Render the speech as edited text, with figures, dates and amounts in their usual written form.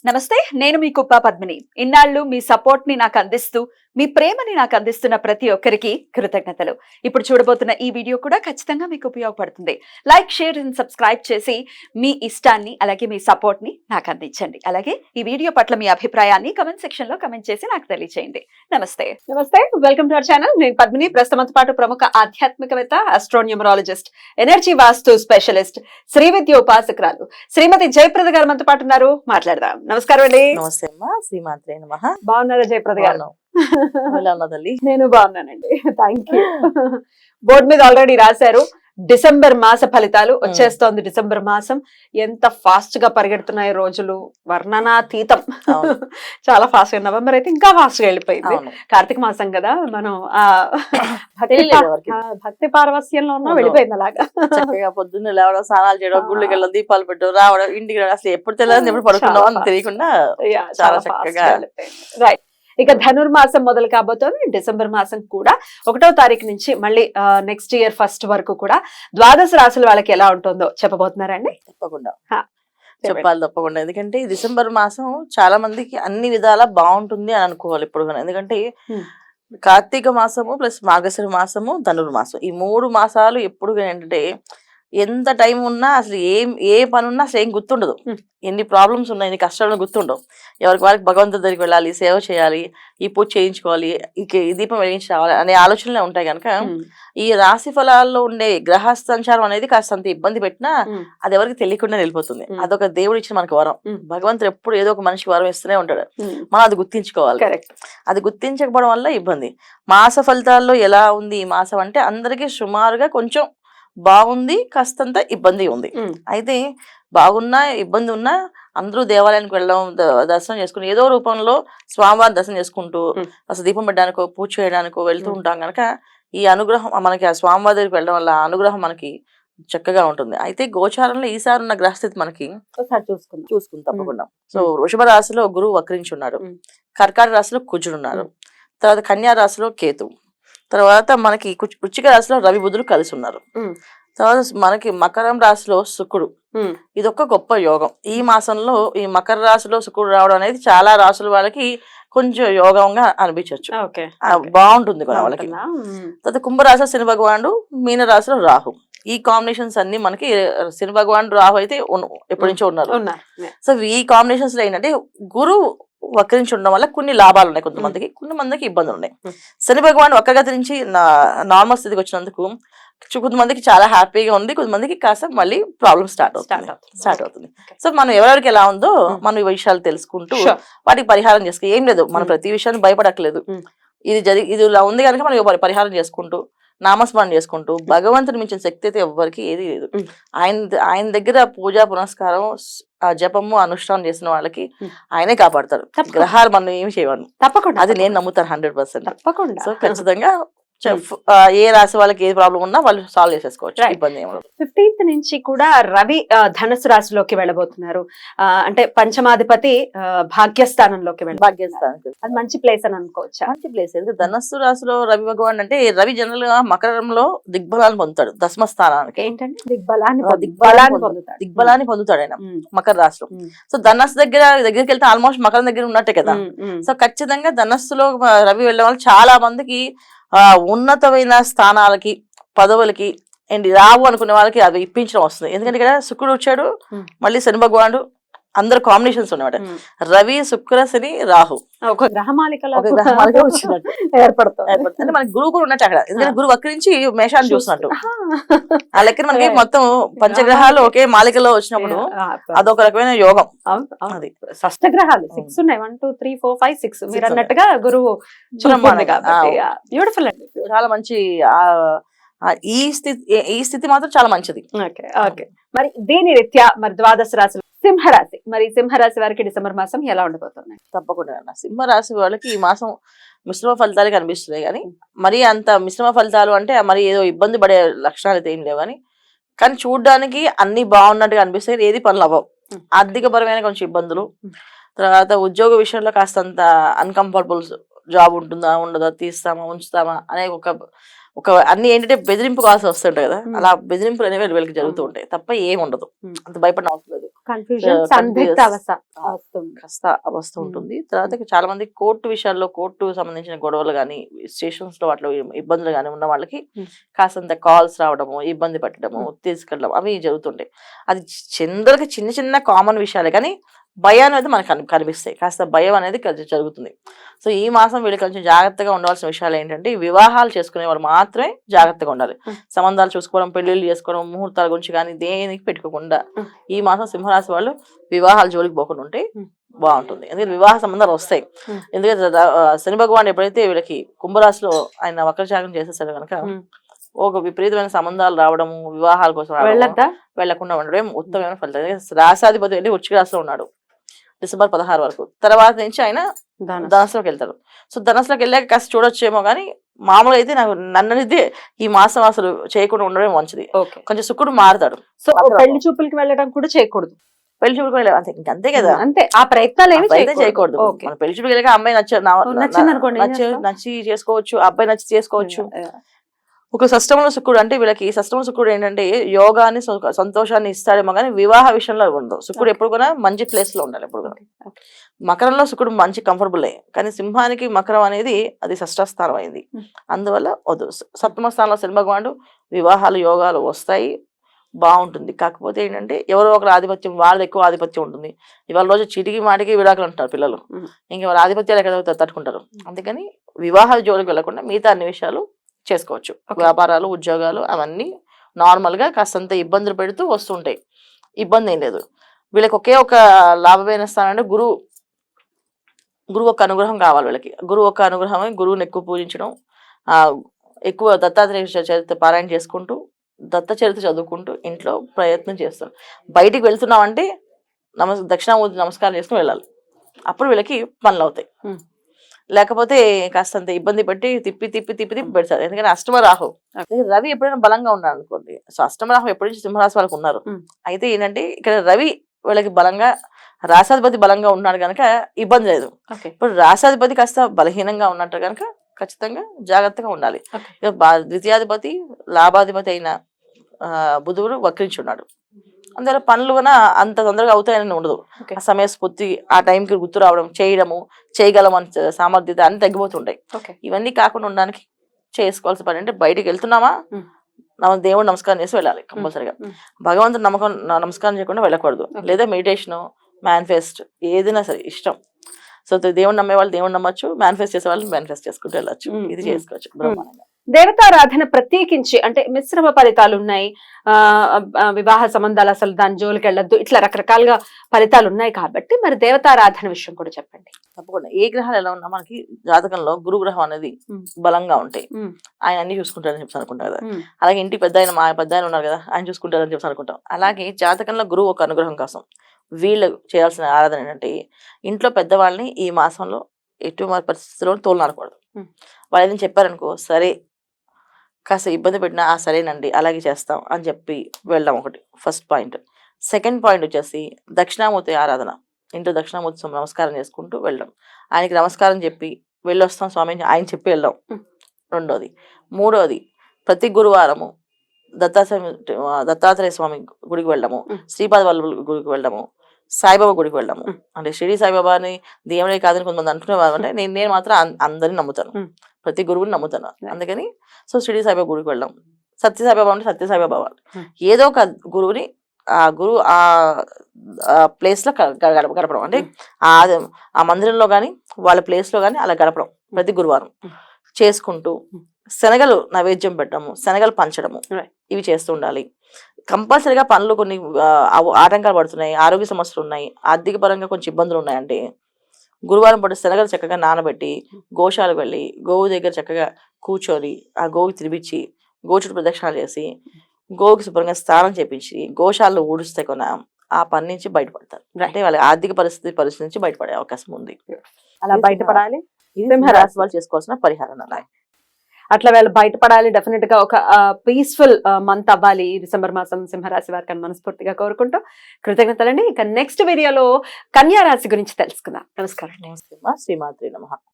నమస్తే, నేను మీ కుప్ప పద్మిని. ఇన్నాళ్ళు మీ సపోర్ట్ ని నాకు అందిస్తూ, మీ ప్రేమని నాకు అందిస్తున్న ప్రతి ఒక్కరికి కృతజ్ఞతలు. ఇప్పుడు చూడబోతున్న ఈ వీడియో కూడా ఖచ్చితంగా మీకు ఉపయోగపడుతుంది. లైక్, షేర్ అండ్ సబ్స్క్రైబ్ చేసి మీ ఇష్టాన్ని అలాగే మీ సపోర్ట్ ని నాకు అందించండి. అలాగే ఈ వీడియో పట్ల మీ అభిప్రాయాన్ని కమెంట్ సెక్షన్ లో కమెంట్ చేసి నాకు తెలియజేయండి. నమస్తే. Welcome to our channel. నేను పద్మిని. ప్రస్తుతంతో పాటు ప్రముఖ ఆధ్యాత్మికవేత్త, ఆస్ట్రోన్యూమరాలజిస్ట్, ఎనర్జీ వాస్తు స్పెషలిస్ట్, శ్రీ విద్య ఉపాసకురాలు శ్రీమతి జయప్రద గారు మనతో పాటు ఉన్నారు. మాట్లాడదాం. నమస్కారం అండి. నమస్తే అమ్మా. శ్రీమాత్రే నమః. బాగున్నారా జయప్రద గారు? తల్లి నేను బాగున్నానండి. Thank you. బోర్డు మీద ఆల్రెడీ రాశారు డిసెంబర్ మాస ఫలితాలు వచ్చేస్తోంది. డిసెంబర్ మాసం ఎంత ఫాస్ట్ గా పరిగెడుతున్నాయి రోజులు, వర్ణనాతీతం. చాలా ఫాస్ట్ గా. నవంబర్ అయితే ఇంకా ఫాస్ట్ గా వెళ్ళిపోయింది. కార్తీక మాసం కదా, మనం ఆ భక్తి పారవస్యంలో ఉన్నా వెళ్ళిపోయింది అలాగా. చక్కగా పొద్దున్న లేవడం, స్నానాలు చేయడం, గుళ్ళకి వెళ్ళడం, దీపాలు పెట్టడం, రావడం, ఇంటికి రావడం, అసలు ఎప్పుడు తెలియదు ఎప్పుడు పడుకున్నాం అని తెలియకుండా చాలా చక్కగా. రైట్. ఇక ధనుర్మాసం మొదలు కాబోతోంది. డిసెంబర్ మాసం కూడా 1వ తారీఖు నుంచి మళ్ళీ నెక్స్ట్ ఇయర్ ఫస్ట్ వరకు కూడా ద్వాదశ రాశుల వాళ్ళకి ఎలా ఉంటుందో చెప్పబోతున్నారండి. తప్పకుండా చెప్పాలి, తప్పకుండా. ఎందుకంటే ఈ డిసెంబర్ మాసం చాలా మందికి అన్ని విధాలా బాగుంటుంది అని అనుకోవాలి ఇప్పుడు. ఎందుకంటే కార్తీక మాసము ప్లస్ మార్గశిర మాసము, ధనుర్మాసం, ఈ 3 మాసాలు ఎప్పుడు ఏంటంటే ఎంత టైం ఉన్నా అసలు ఏ పని ఉన్నా అసలు ఏం గుర్తుండదు. ఎన్ని ప్రాబ్లమ్స్ ఉన్నాయి, ఎన్ని కష్టాలను గుర్తుండవు. ఎవరికి వారికి భగవంతుడి దగ్గరికి వెళ్ళాలి, సేవ చేయాలి, ఈ పూజ చేయించుకోవాలి, ఈ దీపం వెలిగించి రావాలి అనే ఆలోచనలే ఉంటాయి. కనుక ఈ రాశి ఫలాల్లో ఉండే గ్రహ సంచారం అనేది కాస్తంత ఇబ్బంది పెట్టినా అది ఎవరికి తెలియకుండా వెళ్ళిపోతుంది. అదొక దేవుడు ఇచ్చిన మనకు వరం. భగవంతుడు ఎప్పుడు ఏదో ఒక మనిషికి వరం ఇస్తూనే ఉంటాడు. మనం అది గుర్తించుకోవాలి. అది గుర్తించకపోవడం వల్ల ఇబ్బంది. మాస ఫలితాల్లో ఎలా ఉంది ఈ మాసం అంటే అందరికీ సుమారుగా కొంచెం బాగుంది, కాస్తంత ఇబ్బంది ఉంది. అయితే బాగున్నా ఇబ్బంది ఉన్నా అందరూ దేవాలయానికి వెళ్ళడం, దర్శనం చేసుకుని ఏదో రూపంలో స్వామివారి దర్శనం చేసుకుంటూ అసలు దీపం పెట్టడానికో పూజ చేయడానికో వెళ్తూ ఉంటాం కనుక ఈ అనుగ్రహం మనకి ఆ స్వామివారి దగ్గరికి వెళ్ళడం వల్ల అనుగ్రహం మనకి చక్కగా ఉంటుంది. అయితే గోచారంలో ఈసారి ఉన్న గ్రహస్థితి మనకి చూసుకుందాం తప్పకుండా. సో వృషభ రాశిలో గురువు వక్రించి ఉన్నాడు, కర్కాటక రాశిలో కుజుడు ఉన్నారు, తర్వాత కన్యా రాశిలో కేతు, తర్వాత మనకి వృశ్చిక రాశిలో రవి బుధులు కలిసి ఉన్నారు, తర్వాత మనకి మకరం రాశిలో శుక్రుడు. ఇదొక గొప్ప యోగం. ఈ మాసంలో ఈ మకర రాశిలో శుక్రుడు రావడం అనేది చాలా రాశుల వాళ్ళకి కొంచెం యోగంగా అనిపించవచ్చు, బాగుంటుంది కూడా వాళ్ళకి. తర్వాత కుంభరాశిలో శని భగవానుడు, మీన రాశిలో రాహు. ఈ కాంబినేషన్స్ అన్ని మనకి శని భగవానుడు, రాహు అయితే ఎప్పటి నుంచో ఉన్నారు. సో ఈ కాంబినేషన్స్ లో ఏంటంటే గురువు వక్రించి ఉండడం వల్ల కొన్ని లాభాలు ఉన్నాయి కొంతమందికి, కొంతమందికి ఇబ్బందులు ఉన్నాయి. శని భగవాన్ వక్రగతి నుంచి నార్మల్ స్థితికి వచ్చినందుకు కొంతమందికి చాలా హ్యాపీగా ఉంది, కొంతమందికి కాస్త మళ్ళీ ప్రాబ్లమ్ స్టార్ట్ అవుతుంది. సో మనం ఎవరెవరికి ఎలా ఉందో మనం ఈ విషయాలు తెలుసుకుంటూ వాటికి పరిహారం చేసుకో. ఏం లేదు, మనం ప్రతి విషయాన్ని భయపడట్లేదు. ఇది ఇలా ఉంది కనుక మనం పరిహారం చేసుకుంటూ నామస్మరణ చేసుకుంటూ భగవంతుని మించిన శక్తి అయితే ఎవ్వరికి ఏది లేదు. ఆయన దగ్గర పూజా పునస్కారం, జపము, అనుష్ఠానం చేసిన వాళ్ళకి ఆయనే కాపాడతారు. గ్రహాలు మనం ఏమి చేయవాలి, తప్పకుండా. అది నేను నమ్ముతాను 100%. తప్పకుండా. సో ఖచ్చితంగా ఏ రాశి వాళ్ళకి ఏ ప్రాబ్లం ఉన్నా వాళ్ళు సాల్వ్ చేసేసుకోవచ్చు, ఇబ్బంది ఏమో. 15th నుంచి కూడా రవి ధనుసు రాశిలోకి వెళ్ళబోతున్నారు. అంటే పంచమాధిపతి భాగ్యస్థానంలోకి భాగ్యస్థానం అది మంచి ప్లేస్ అని అనుకోవచ్చు. మంచి ప్లేస్. ధనస్సు రాశిలో రవి భగవాన్ అంటే రవి జనరల్ గా మకరంలో దిగ్బలాన్ని పొందుతాడు, దశమ స్థానానికి. ఏంటంటే దిగ్బలాన్ని పొందుతాడు ఆయన మకర రాశిలో. సో ధనస్సు దగ్గరికి వెళ్తే ఆల్మోస్ట్ మకరం దగ్గర ఉన్నట్టే కదా. సో ఖచ్చితంగా ధనస్సులో రవి వెళ్ళడం వల్ల చాలా మందికి ఉన్నతమైన స్థానాలకి, పదవులకి రావు అనుకునే వాళ్ళకి అవి ఇప్పించడం వస్తుంది. ఎందుకంటే ఇక్కడ శుక్రుడు వచ్చాడు, మళ్ళీ శని భగవానుడు, అందరు కాంబినేషన్స్ ఉన్నమాట. రవి, శుక్ర, శని, రాహు ఒక గ్రహమాలికలో వచ్చినట్టు ఏర్పడుతుంది. అంటే మనకి గురువు కూడా ఉన్నట్టు అక్కడ. ఎందుకంటే గురువు వక్రించి మేషాన్ని చూసినట్టు ఆ లెక్కన మనకి మొత్తం పంచగ్రహాలు ఒకే మాలికలో వచ్చినప్పుడు అదొక రకమైన యోగం. అది షష్టగ్రహాలు 6 ఉన్నాయి, 1 2 3 4 5 6 మీరు అన్నట్టుగా గురువు బ్యూటిఫుల్ అండి. చాలా మంచి ఈ స్థితి మాత్రం చాలా మంచిది. మరి దీని రీత్యా మరి ద్వాదశ రాశులు సింహరాశి, మరి సింహరాశి వారికి డిసెంబర్ మాసం ఎలా ఉండబోతున్నాయి? తప్పకుండా సింహరాశి వాళ్ళకి ఈ మాసం మిశ్రమ ఫలితాలు కనిపిస్తున్నాయి. కానీ మరి అంత మిశ్రమ ఫలితాలు అంటే మరి ఏదో ఇబ్బంది పడే లక్షణాలు అయితే ఏం లేవు. కానీ చూడడానికి అన్ని బాగున్నట్టుగా అనిపిస్తాయి, ఏది పనులు అవ్వవు. ఆర్థిక పరమైన కొంచెం ఇబ్బందులు, తర్వాత ఉద్యోగ విషయంలో కాస్తంత అన్కంఫర్టబుల్ జాబ్ ఉంటుందా ఉండదా, తీస్తామా ఉంచుతామా అనే ఒక అన్ని ఏంటంటే బెదిరింపు కావాల్సి వస్తుంటాయి కదా. అలా బెదిరింపులు అనేవి వీళ్ళకి జరుగుతూ ఉంటాయి తప్ప ఏం ఉండదు, అంత భయపడిన అవసరం లేదు. కన్ఫ్యూజన్, సందిగ్ధ అవస్థ వస్తుంది. కాస్త అవస్థ ఉంటుంది. తర్వాత చాలా మంది కోర్టు విషయాల్లో, కోర్టు సంబంధించిన గొడవలు కానీ, స్టేషన్స్ లో వాటిలో ఇబ్బందులు కానీ ఉన్న వాళ్ళకి కాస్తంత కాల్స్ రావడము, ఇబ్బంది పెట్టడము, తీసుకెళ్ళడం అవి జరుగుతుంటాయి. అది జనరల్గా చిన్న చిన్న కామన్ విషయాలే, కానీ భయం అనేది మనకు కనిపిస్తాయి. కాస్త భయం అనేది జరుగుతుంది. సో ఈ మాసం వీళ్ళు కొంచెం జాగ్రత్తగా ఉండవలసిన విషయాలు ఏంటంటే, వివాహాలు చేసుకునే వాళ్ళు మాత్రమే జాగ్రత్తగా ఉండాలి. సంబంధాలు చూసుకోవడం, పెళ్లిళ్ళు చేసుకోవడం, ముహూర్తాల గురించి కానీ దేనికి పెట్టుకోకుండా ఈ మాసం సింహరాశి వాళ్ళు వివాహాల జోలికి పోకుండా ఉంటే బాగుంటుంది. ఎందుకంటే వివాహ సంబంధాలు వస్తాయి. ఎందుకంటే శని భగవాన్ ఎప్పుడైతే వీళ్ళకి కుంభరాశిలో ఆయన వక్రచారం చేసేసారు కనుక ఒక విపరీతమైన సంబంధాలు రావడము, వివాహాల కోసం వెళ్లకుండా ఉండడం ఉత్తమమైన ఫలితం. రాశాధిపతి వెళ్ళి వృశ్చిక రాశిలో ఉన్నాడు డిసెంబర్ 16 వరకు. తర్వాత నుంచి ఆయన ధనస్సులోకి వెళ్తాడు. సో ధనస్సులోకి వెళ్ళాక కాస్త చూడొచ్చేమో, కానీ మామూలుగా అయితే నాకు నన్నది ఈ మాసం అసలు చేయకుండా ఉండడం మంచిది. కొంచెం శుక్రుడు మారుతాడు. సో పెళ్లి చూపులకి వెళ్ళడం కూడా చేయకూడదు. పెళ్లి చూపులకు వెళ్ళాలి అంతే కదా, అంతే. ఆ ప్రయత్నాలు ఏమి చేయకూడదు. మన పెళ్లి చూపుకి వెళ్ళాక అమ్మాయి నచ్చి చేసుకోవచ్చు, అబ్బాయి నచ్చి చేసుకోవచ్చు. ఒక షష్టమంలో శుక్రుడు అంటే వీళ్ళకి షష్టమ శుక్రుడు ఏంటంటే యోగాన్ని, సంతోషాన్ని ఇస్తాడేమో, కానీ వివాహ విషయంలో ఉండదు. శుక్రుడు ఎప్పుడు కూడా మంచి ప్లేస్ లో ఉండాలి. ఎప్పుడు కూడా మకరంలో శుక్రుడు మంచి కంఫర్టబుల్ కానీ సింహానికి మకరం అనేది అది షష్ఠస్థానం అయింది. అందువల్ల వద్దు. సప్తమ స్థానంలో శని భగవానుడు, వివాహాలు యోగాలు వస్తాయి, బాగుంటుంది. కాకపోతే ఏంటంటే ఎవరో ఒకరు ఆధిపత్యం, వాళ్ళది ఎక్కువ ఆధిపత్యం ఉంటుంది. ఇవాళ రోజు చీటికి మాటికి విడాకులు అంటారు పిల్లలు, ఇంకా వాళ్ళ ఆధిపత్యాలు ఎక్కడ తట్టుకుంటారు. అందుకని వివాహాల జోలికి వెళ్లకుండా మిగతా అన్ని విషయాలు చేసుకోవచ్చు. వ్యాపారాలు, ఉద్యోగాలు అవన్నీ నార్మల్ గా కాస్తంత ఇబ్బందులు పెడుతూ వస్తుంటాయి. ఇబ్బంది ఏం లేదు. వీళ్ళకి ఒకే ఒక లాభమైన స్థానం అంటే గురువు ఒక అనుగ్రహం కావాలి వీళ్ళకి. గురువు ఒక అనుగ్రహం, గురువుని ఎక్కువ పూజించడం, ఎక్కువ దత్తాత్రేయ చరిత్ర పారాయణ చేసుకుంటూ, దత్త చరిత్ర చదువుకుంటూ ఇంట్లో ప్రయత్నం చేస్తాం. బయటికి వెళ్తున్నామంటే దక్షిణామూర్తి నమస్కారం చేసుకుని వెళ్ళాలి. అప్పుడు వీళ్ళకి పనులు అవుతాయి. లేకపోతే కాస్తంత ఇబ్బంది పెట్టి తిప్పి పెడతారు. ఎందుకంటే అష్టమ రాహు, రవి ఎప్పుడైనా బలంగా ఉన్నాడు అనుకోండి. సో అష్టమ రాహు ఎప్పటి నుంచి సింహరాశి వాళ్ళకు ఉన్నారు. అయితే ఏంటంటే ఇక్కడ రవి వీళ్ళకి బలంగా, రాశాధిపతి బలంగా ఉన్నాడు కనుక ఇబ్బంది లేదు. ఇప్పుడు రాశాధిపతి కాస్త బలహీనంగా ఉన్నట్టు కనుక ఖచ్చితంగా జాగ్రత్తగా ఉండాలి. ద్వితీయాధిపతి, లాభాధిపతి అయిన బుధుడు వక్రించి ఉన్నాడు. అందువల్ల పనులు కూడా అంత తొందరగా అవుతాయని ఉండదు. ఆ సమయస్ఫూర్తి, ఆ టైంకి గుర్తు రావడం, చేయగలమని సామర్థ్యత అన్ని తగ్గిపోతుంటాయి. ఇవన్నీ కాకుండా ఉండడానికి చేసుకోవాల్సిన పని అంటే బయటికి వెళ్తున్నామా దేవుడు నమస్కారం చేసి వెళ్ళాలి కంపల్సరిగా. భగవంతుడు నమస్కారం చేయకుండా వెళ్ళకూడదు. లేదా మెడిటేషన్, మేనిఫెస్ట్ ఏదైనా సరే ఇష్టం. సో దేవుడు నమ్మే వాళ్ళు దేవుడు నమ్మచ్చు, మేనిఫెస్ట్ చేసే వాళ్ళు మేనిఫెస్ట్ చేసుకుంటూ వెళ్ళచ్చు. ఇది చేసుకోవచ్చు బ్రహ్మాండంగా. దేవతారాధన ప్రత్యేకించి అంటే మిశ్రమ ఫలితాలు ఉన్నాయి. వివాహ సంబంధాలు అసలు దాని జోలికి వెళ్ళొద్దు, ఇట్లా రకరకాలుగా ఫలితాలు ఉన్నాయి కాబట్టి మరి దేవతారాధన విషయం కూడా చెప్పండి. తప్పకుండా. ఏ గ్రహాలు ఎలా ఉన్నా మనకి జాతకంలో గురు గ్రహం అనేది బలంగా ఉంటాయి. ఆయన అన్ని చూసుకుంటారని చెప్పి అనుకుంటారు కదా. అలాగే ఇంటి పెద్ద ఆయన, మా పెద్ద ఆయన ఉన్నారు కదా, ఆయన చూసుకుంటారని చెప్పి అనుకుంటాం. అలాగే జాతకంలో గురువు ఒక అనుగ్రహం కోసం వీళ్ళు చేయాల్సిన ఆరాధన ఏంటంటే, ఇంట్లో పెద్దవాళ్ళని ఈ మాసంలో ఎటు పరిస్థితుల్లో తోలనాడకూడదు. వాళ్ళు ఏదైనా చెప్పారనుకో, సరే కాస్త ఇబ్బంది పెట్టినా సరేనండి అలాగే చేస్తాం అని చెప్పి వెళ్దాం. ఒకటి ఫస్ట్ పాయింట్. సెకండ్ పాయింట్ వచ్చేసి దక్షిణామూర్తి ఆరాధన. ఇంట్లో దక్షిణామూర్తి నమస్కారం చేసుకుంటూ వెళ్ళడం, ఆయనకి నమస్కారం చెప్పి వెళ్ళొస్తాం స్వామి ఆయన చెప్పి వెళ్దాం. రెండోది. మూడోది, ప్రతి గురువారము దత్తాత్రేయ స్వామి గుడికి వెళ్ళడము, శ్రీపాద వల్లభుల గుడికి వెళ్ళడము, సాయిబాబా గుడికి వెళ్ళడము. అంటే షిరిడి సాయిబాబాని దేవుడే కాదని కొంతమంది అనుకునేవారు. అంటే నేను మాత్రం అందరిని నమ్ముతాను, ప్రతి గురువుని నమ్ముతాను. అందుకని సో షిరిడి సాయిబాబా గుడికి వెళ్ళడం, సత్య సాయిబాబా అంటే సత్య సాయిబాబా ఏదో ఒక గురువుని ఆ గురువు ఆ ప్లేస్ లో గడపడం. అంటే ఆ మందిరంలో కానీ వాళ్ళ ప్లేస్ లో కానీ అలా గడపడం ప్రతి గురువారం చేసుకుంటూ, శనగలు నైవేద్యం పెట్టడము, శనగలు పంచడము, ఇవి చేస్తూ ఉండాలి. కంపల్సరీగా పనులు కొన్ని ఆటంకాలు పడుతున్నాయి, ఆరోగ్య సమస్యలు ఉన్నాయి, ఆర్థిక పరంగా కొంచెం ఇబ్బందులు ఉన్నాయంటే గురువారం పాటు శనగలు చక్కగా నానబెట్టి గోశాలకు వెళ్ళి గోవు దగ్గర చక్కగా కూర్చొని ఆ గోవుకి తినిపించి గోచుడు ప్రదక్షిణాలు చేసి గోవుకి శుభ్రంగా స్నానం చేపించి గోశాలను ఊడిస్తే కొన ఆ పని నుంచి బయటపడతారు. అంటే వాళ్ళ ఆర్థిక పరిస్థితి నుంచి బయటపడే అవకాశం ఉంది. అలా బయటపడాలి. సింహరాశి వాళ్ళు చేసుకోవాల్సిన పరిహారం అలా. అట్లా వాళ్ళు బయటపడాలి. డెఫినెట్ గా ఒక పీస్ఫుల్ మంత్ అవ్వాలి డిసెంబర్ మాసం సింహరాశి వారికి అని మనస్ఫూర్తిగా కోరుకుంటూ కృతజ్ఞతలండి. ఇక నెక్స్ట్ వీడియోలో కన్యా రాశి గురించి తెలుసుకుందాం. నమస్కారం. నమస్తే. శ్రీమాత్రే నమః.